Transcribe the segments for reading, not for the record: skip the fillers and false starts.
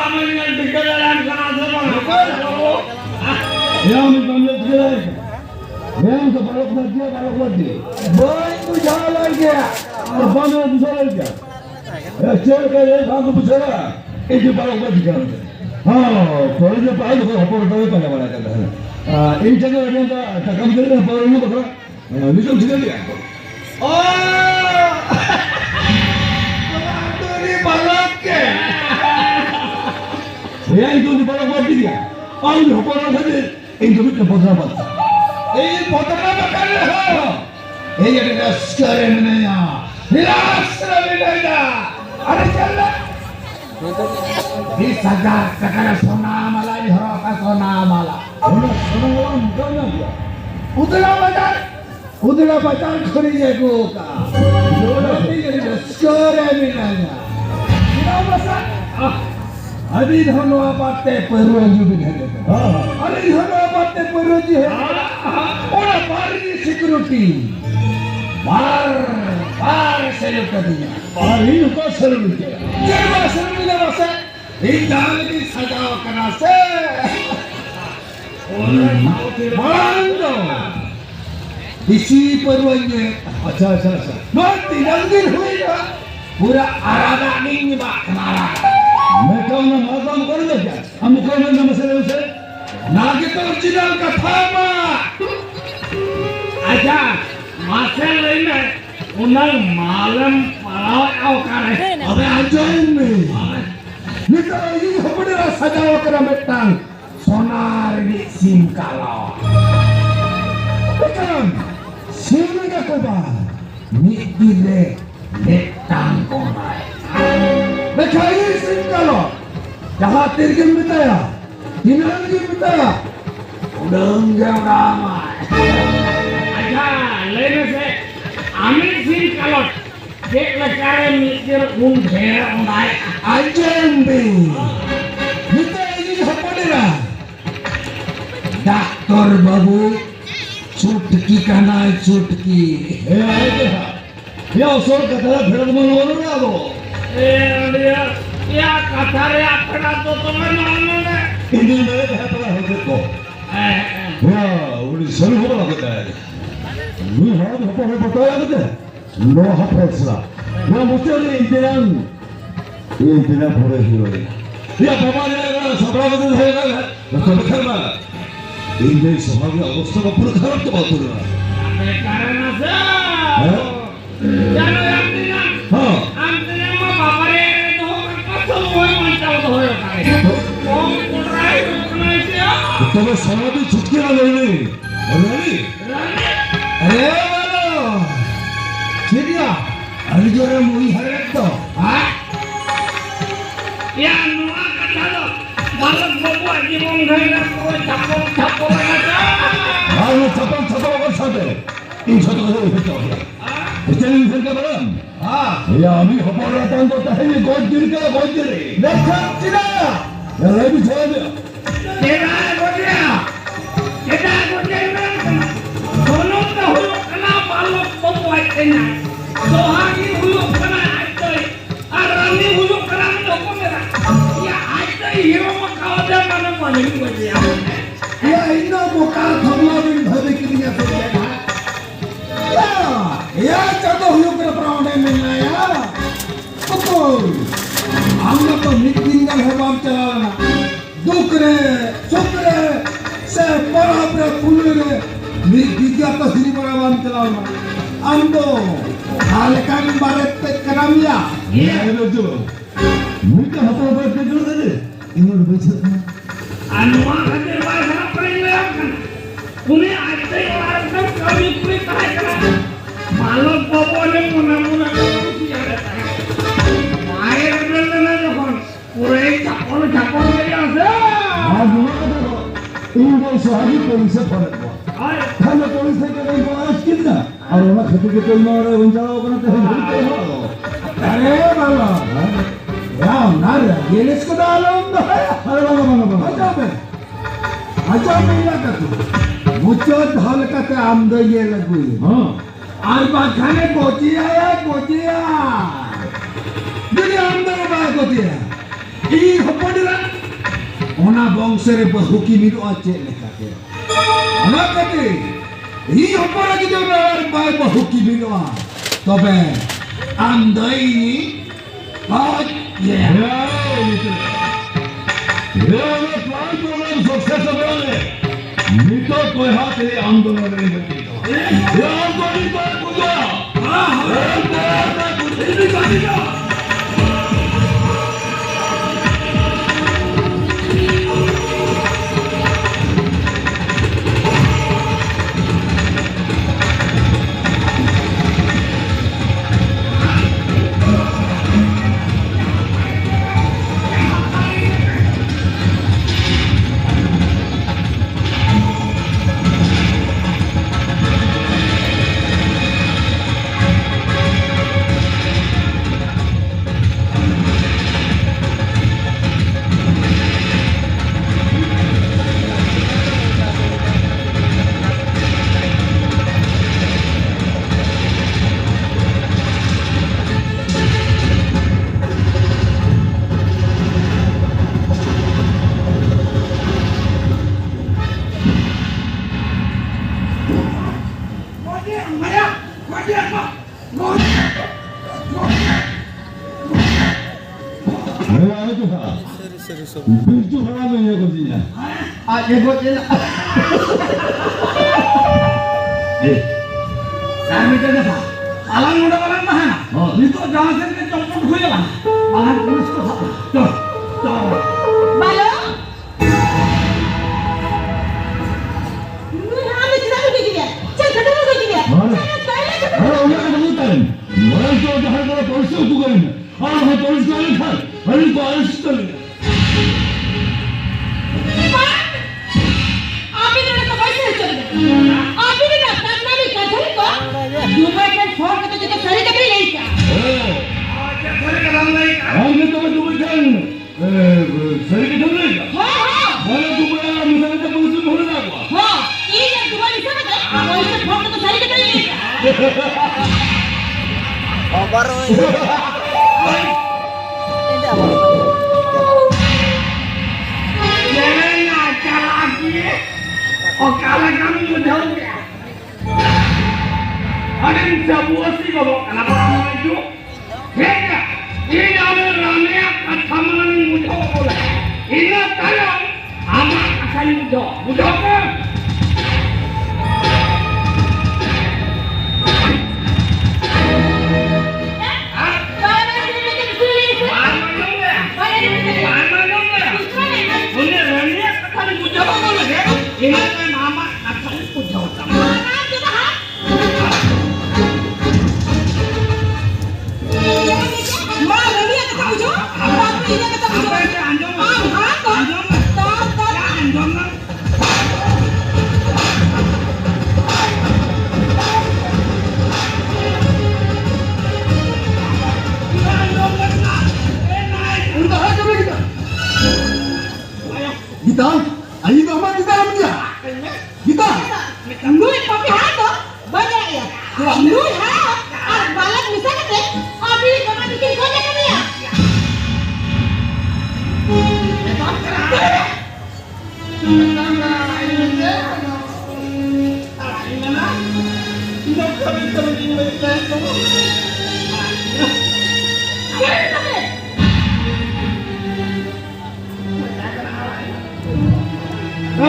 Amin dikejalan kana sama. Yang dipanggil dia. Yang kebalok dia. Boy tu jalan dia. Bana tu jalan dia. Ya cel ke kamu bicara. Ini balok dia. हाँ थोड़ी देर बाद ऊपर उठावे पहले वाला करता है इन जगह में तो तकम दे रहा पर वो बकरा निकल छिड़ गया ओ तोरी बालक के ये इन तो बालक मत दिया और ऊपर उठा दे इन तो भी पहुंचना पड़ता ये पहुंचना पकड़ ले हो ये नस्कर में यहाँ निराश रवि अरे चल 20,000 sekarang sona malah di harapan sona malah. Udara baca korinya gua. Nanti jadi sekarang ini nanya. Tidak masa. Adi dhanu apa teh peruan juga nih. Adi dhanu apa teh peruan juga. Orang bari security. Bar security. Bari itu security. Jangan security masa. Indah ini saja kena se. Mando. Isi peruannya. Acha. Nanti hui ya. Pura arada ini bak kemana? Mereka orang mazam kerja ya. Kamu kau mana masalah usaha? Nagi tu original kata mah. Aja masalah ini. Unang malam palau kare. Abe aja ini. Nika ini apa dia sajawa kena betang sonar di sim kalau. Bukan sim ni kakoba. Ni dile betang konai. Bukan ini sim kalau. Jahat tergem betaya. Dinang tergem betaya. Udang jam ramai. Aja lain se. Amin sim kalau. Dek lekare mikir undher onai ajembe kita ini apa dia dokter babu चुटकी kana चुटकी ya usor kata bheran manono na go dia ya kata re apna to tumhe manne ini mere bhepala hoje ko ya uri sanu hoba lagta hai ni ha hoba bataya lagta लो हफ्ता ना मुझे इंतजाम हो रही है या बाबा ने अगर सभा में रहेगा तो खैर ना इन देश सभा में अवस्था का पूरा खराब तो बात हो रहा है कारण से जानो इंतजाम हां इंतजाम में बाबा रे तो कसम होय मनता तो होय करे कौन बोल रहा है नहीं से तो सभा में छुटकी ना लेनी अरे Sedia, hari jora mui harat to, Ya nuah kata lo, balak babu aji monggai na kau capong aja. Kalau capong apa sahaja, ini satu kali betul. Betul ini saya beram. Ya, kami hafal ratan to tahi gojir ke gojir. Lekhat tidak. Ya lebih sahaja. Tidak gojir. Kalau tahu kenapa balak babu aji na. Sohani huluk kena aitoi, arani huluk kena doko mera. Ya aitoi hero makau dia mana mana ni bagi ya. Ya ini muka thamla bin bhave kiriya sedia. Ya jatuh huluk kena perawat mana ya. Betul. Anda tu tinggal hebat jalan. Dukre, sukre, separah pulure. Ni dia tu sini perawat jalan. Ando. Halekan baret keramia. Iya betul. Mereka apa baret itu tadi? Ini lebih baca. Anu ada bahasa peringan. Kuni ada orang kami kuni tahu kan. Malam popone muna ada tahu. Air benar jepun. Pura capon jadi ada. Aduh ada. Ini soal polisi pada. Kalau polisi kena balas kita. और वो खेती के कोई मारे उनचाओ करना तो है अरे बाबा यार ना ये इसको डालो अरे बाबा अच्छा नहीं लगा तू मुझे ढाल का ते आमदो ये लगुई हां आज बात खाने कोचिया दीदी आमदो बात कोचिया ये खपड़ी ᱚᱱᱟ ᱵᱚᱝᱥᱚ ᱨᱮ ᱵᱟᱹᱦᱩ ᱠᱤ ᱢᱤᱫᱚᱜᱼᱟ ᱪᱮᱫ ᱞᱮᱠᱟᱛᱮ ᱚᱱᱟ ᱠᱷᱟᱹᱛᱤᱨ ᱤᱧ ᱦᱚᱯᱚᱱ ᱡᱩᱫᱤ ᱚᱱᱟ ᱵᱟᱭ ᱵᱟᱹᱦᱩ ᱠᱤ ᱢᱤᱫᱚᱜᱼᱟ ᱛᱚᱵᱮ ᱟᱢ ᱫᱚ ᱤᱧ ᱦᱚᱡ नितो कोई हाथ ये आंदोलन नहीं बची ये आंदोलन को पूजा हां हां कुछ भी करेगा बिरजू खड़ा में ये कर दिया आज ये बोल ए सामने के देखा आलम मुंडा वाला ना है ना नितो जहां से के चौपट हो गया आलम पुलिस को तो बालो हमें किधर ले गया चल खड़े हो गया अरे उन्हें का नहीं करें मैं तो जहां का पुलिस को करें हां मैं पुलिस को नहीं था अरे को अरेस्ट कर लिया दुबई के छोड़ के तो जगह सही जगह नहीं क्या आज सही का नाम नहीं हां मैं तो दुबई जाऊं सही के नहीं क्या हां हां मैं दुबई आ मुझे तो पुलिस में होने लगा हां ये जब दुबई से बता वही से छोड़ के तो सही जगह नहीं क्या खबर ये ना चला के और काला काम मुझे हो गया अरे सब उसी को kenapa kamu itu? Hingga ini ada ramai kataman mudah boleh. Ini kalau amat akan mudah kan? Ini kan amat akan mudah sama. Gita, ayo nama kita dalam dia. Gita, Nuit papi hato banyak ya. Nuit ha আর বালাক মিশাতে আপনি কোন দিকে কোনে কোনে ya.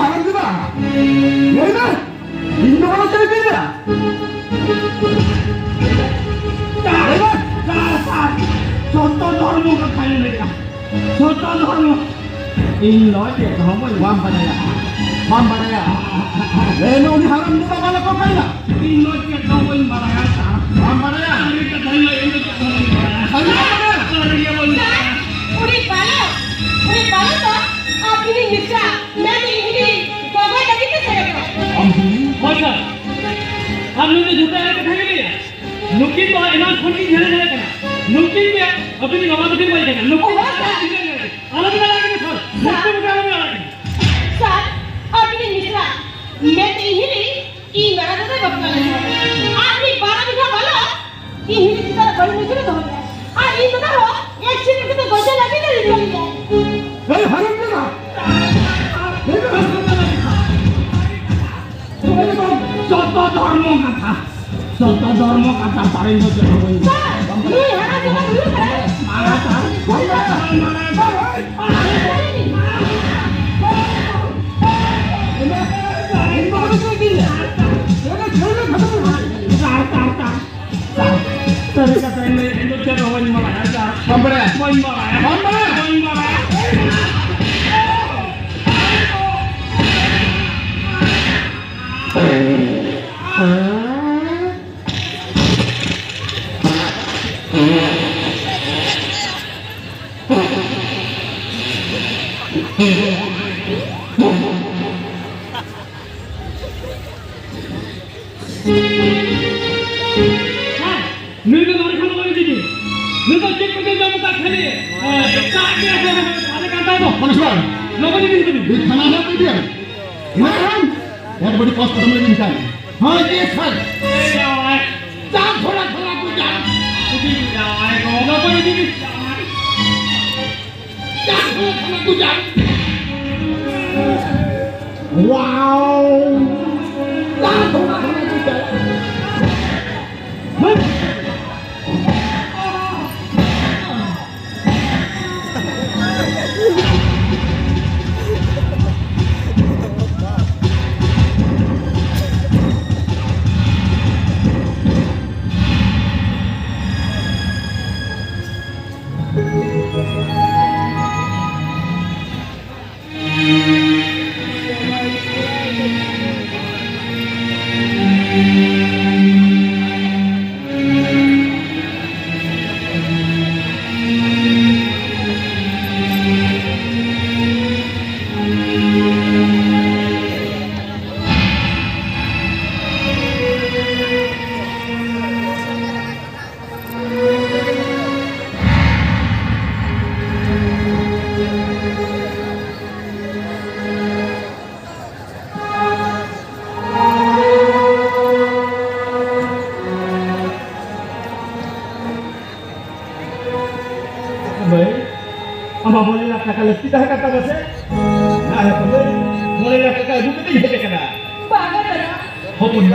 haram kita. Ya ini, ini mana cari dia? Contoh धर्म का खाने लगा छोटा धर्म इन लोग ये हम वाम बनाया लेनो नि haram kita malah kau kaya इन लोग के कौन बनाया था वाम बनाया अरे का धर्म इन लोग का धर्म बनाया अरे ये बोल उड़ी पालो तो आपनी मिश्रा मैं हिंदी गोवा लगी तो चलेगा होगा हम लोग झूठा है तो खाने लिया नुकी तो इनाम खोटी झेले झेले करना नुकी में अपनी बाबा को बोल देना नुकी अलग अलग लगे सर नुकी में अलग अलग सर आपनी मिश्रा मैं हिंदी की मेरा तो बपना नहीं आपनी 12 बीघा वाला की हिंदी की तरह बड़ी मुझे तो हो गया और इन ना हो एक चीज के तो गोजा लगे नहीं haram kita Ni hana cuma dulu kan? Tadi kata ini Indonesia orang yang malah aja. Main malah. Nunggu baru kamu lagi jadi. Nunggu cek pakai jamu tak kali. Tak kira ada kata tu. Manusia, Nunggu jadi tu. di tanah apa dia? Ini kan? Yang beri kos ketemu dengan kan? Hai dia kan? Jangan thola tu jangan. Jangan thola tu jangan. Wow. Jangan thola tu jangan. Apa bolehlah kakak letih dah kata bahasa? Nah, ya bolehlah kakak ibu kita jadi kena. Bagus dah. Hopun ni.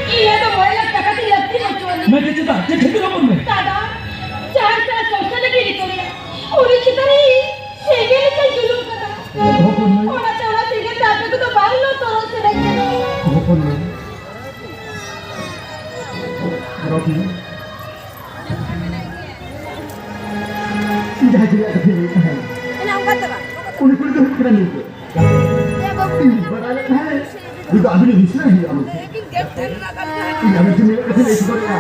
Iya तो बोले टका ती लगती है चोरी मैं कैसे था? ये खेती का में? दादा चार से सोचने लगी निकली पूरी कितनी सेगे निकल जुलूम करा Hopun ni. होना चाहना सेगे तापे को तो बाहर लो तो से लगे Hopun ni. Berapa ni? Tidak jadi ada ni. Ini angkat apa? Unik tu kira ni. Ya bagus. Ini berada ni. Juga abis ni bisa ni amu. Ini get ternak kan? Ini amu ni kena ikut dia.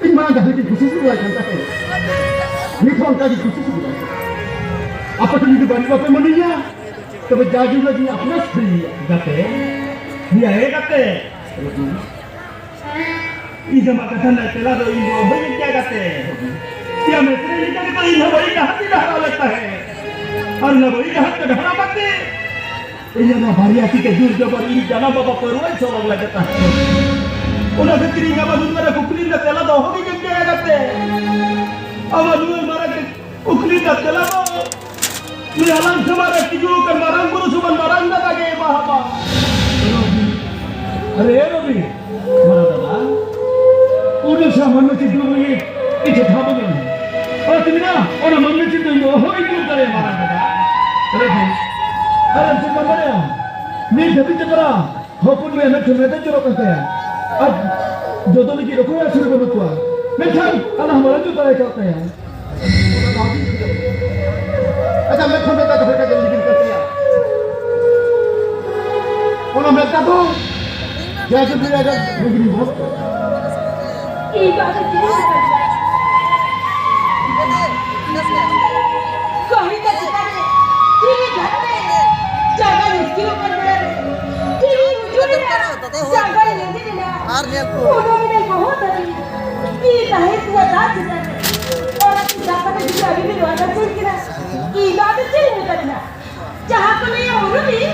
Ini mana dah jadi khusus tu kan tak? Ni kau tadi khusus tu. Apa tu ni bani apa maninya? Tapi jaju lagi apa sih? Kata. Dia kata. Ini macam sana telah tu ibu bagi dia kata. Dia mesti ni kata ini bagi dah tidak लगता है. और न बड़ी dah ढहना पड़ते. Ini na variasi ke jur jabar ini jana bapa peruai solong लगता है. Una kiri ngapa dumara kukulin da tela do hogi jengke agate. Awa duel mara ke kukulin da tela do. Ni alam samara tiju kan marang guru suban marang da tage bahapa. अरे रवि मरा दादा उन्हें सामान्य चीजों में ये था बगल में और तुम्हें ना और मन में चीजों में हो ही क्यों करे मरा दादा अरे सुपर बने मैं जब भी चकरा होपुन में हमें चुनने तो चुरो करते हैं अब जो तो लिखी रखो या शुरू करो तुआ मैं चल अल्लाह हमारा जो तरह करते हैं अच्छा मैं खुद का घर का जल्दी करते हैं उन्हें मैं कहता हूँ जैसे भी अगर बिगड़ी बहुत ये बात है कहीं का चितारे टीवी घर में जगह मुश्किल कर दे टीवी उजूरी जगह लेने देना उन्होंने बहुत है ये नहीं तो रात चितारे और अपनी जाकर में जो अभी भी वादा चल के ना ये बात चल नहीं करना जहाँ को नहीं उन्होंने